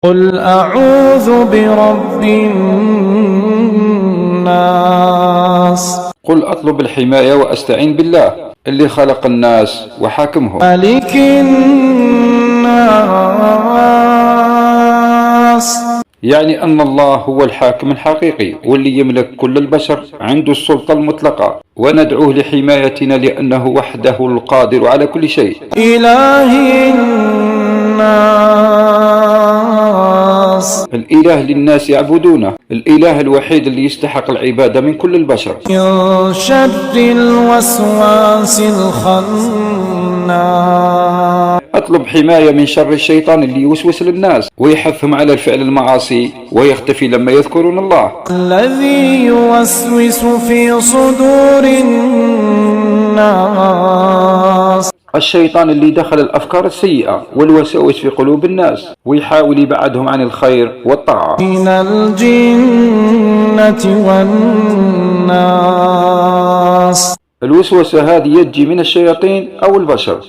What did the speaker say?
قل أعوذ برب الناس. قل أطلب الحماية وأستعين بالله اللي خلق الناس وحاكمهم. ملك الناس، يعني أن الله هو الحاكم الحقيقي واللي يملك كل البشر، عنده السلطة المطلقة، وندعوه لحمايتنا لأنه وحده القادر على كل شيء. إله الناس، الإله للناس يعبدونه، الإله الوحيد اللي يستحق العبادة من كل البشر. من شر الوسواس الخناس. أطلب حماية من شر الشيطان اللي يوسوس للناس ويحثهم على الفعل المعاصي ويختفي لما يذكرون الله. الذي يوسوس في صدور الناس. الشيطان اللي دخل الأفكار السيئة والوساوس في قلوب الناس ويحاول يبعدهم عن الخير والطاعة. من الجنة والناس. الوسوسة هذه يجي من الشياطين أو البشر.